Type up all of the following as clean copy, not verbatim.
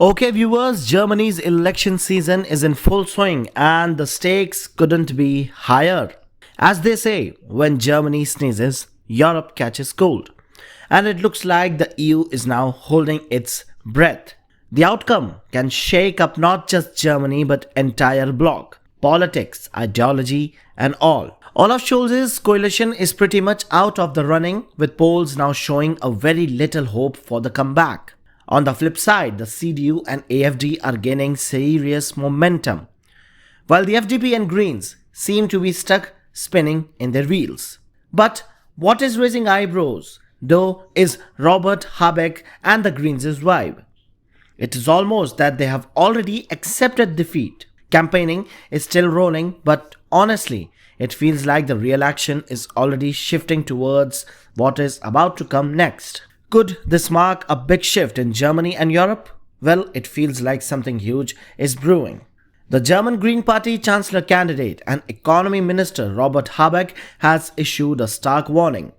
Okay, viewers, Germany's election season is in full swing and the stakes couldn't be higher. As they say, when Germany sneezes, Europe catches cold. And it looks like the EU is now holding its breath. The outcome can shake up not just Germany but entire bloc, politics, ideology, and all. Olaf Scholz's coalition is pretty much out of the running, with polls now showing a very little hope for the comeback. On the flip side, the CDU and AfD are gaining serious momentum, while the FDP and Greens seem to be stuck spinning in their wheels. But what is raising eyebrows, though, is Robert Habeck and the Greens' vibe. It is almost that they have already accepted defeat. Campaigning is still rolling, but honestly, it feels like the real action is already shifting towards what is about to come next. Could this mark a big shift in Germany and Europe? Well, it feels like something huge is brewing. The German Green Party Chancellor candidate and Economy Minister Robert Habeck has issued a stark warning,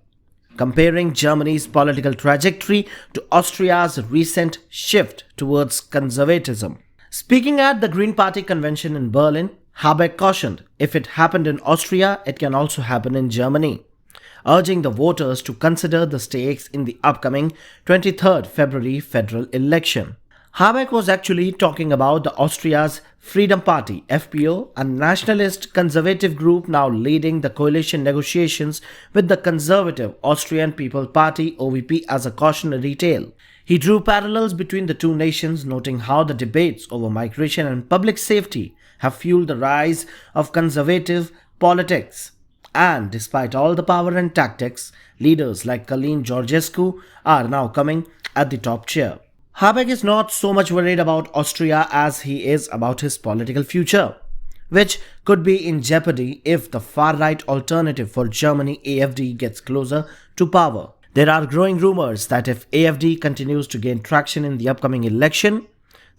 comparing Germany's political trajectory to Austria's recent shift towards conservatism. Speaking at the Green Party convention in Berlin, Habeck cautioned, if it happened in Austria, it can also happen in Germany, urging the voters to consider the stakes in the upcoming 23rd February federal election. Habeck was actually talking about the Austria's Freedom Party, FPO, a nationalist conservative group now leading the coalition negotiations with the conservative Austrian People Party, OVP, as a cautionary tale. He drew parallels between the two nations, noting how the debates over migration and public safety have fueled the rise of conservative politics. And despite all the power and tactics, leaders like Călin Georgescu are now coming at the top chair. Habeck is not so much worried about Austria as he is about his political future, which could be in jeopardy if the far-right alternative for Germany, AfD, gets closer to power. There are growing rumors that if AfD continues to gain traction in the upcoming election,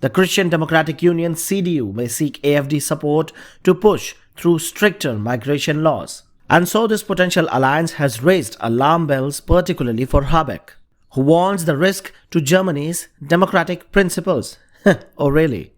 the Christian Democratic Union CDU may seek AfD support to push through stricter migration laws. And so this potential alliance has raised alarm bells, particularly for Habeck, who warns the risk to Germany's democratic principles. Oh really?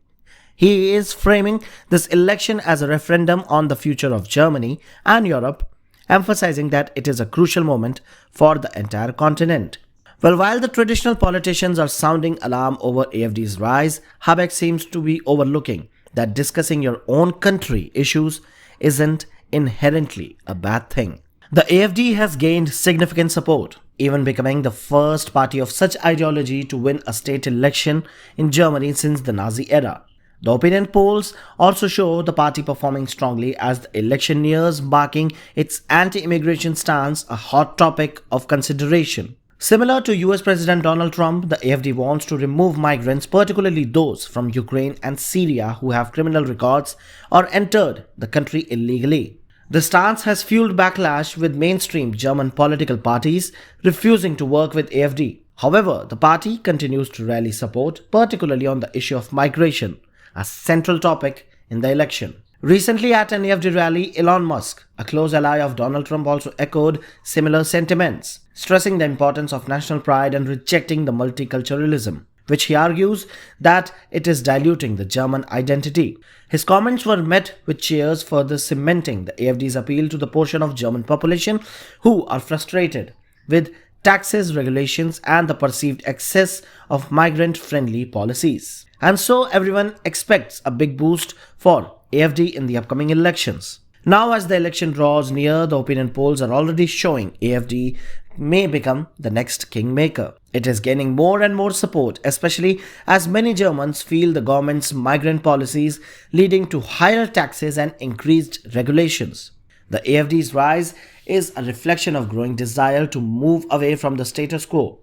He is framing this election as a referendum on the future of Germany and Europe, emphasizing that it is a crucial moment for the entire continent. Well, while the traditional politicians are sounding alarm over AfD's rise, Habeck seems to be overlooking that discussing your own country issues isn't inherently a bad thing. The AfD has gained significant support, even becoming the first party of such ideology to win a state election in Germany since the Nazi era. The opinion polls also show the party performing strongly as the election nears, marking its anti-immigration stance a hot topic of consideration. Similar to US President Donald Trump, the AfD wants to remove migrants, particularly those from Ukraine and Syria who have criminal records or entered the country illegally. The stance has fueled backlash, with mainstream German political parties refusing to work with AfD. However, the party continues to rally support, particularly on the issue of migration, a central topic in the election. Recently at an AfD rally, Elon Musk, a close ally of Donald Trump, also echoed similar sentiments, stressing the importance of national pride and rejecting the multiculturalism, which he argues that it is diluting the German identity. His comments were met with cheers, further cementing the AfD's appeal to the portion of German population who are frustrated with taxes, regulations, and the perceived excess of migrant-friendly policies. And so everyone expects a big boost for AfD in the upcoming elections. Now, as the election draws near, the opinion polls are already showing AfD may become the next kingmaker. It is gaining more and more support, especially as many Germans feel the government's migrant policies leading to higher taxes and increased regulations. The AfD's rise is a reflection of growing desire to move away from the status quo.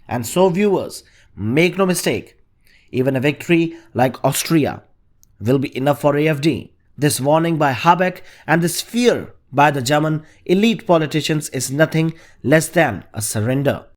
And so, viewers, make no mistake, even a victory like Austria will be enough for AfD. This warning by Habeck and this fear by the German elite politicians is nothing less than a surrender.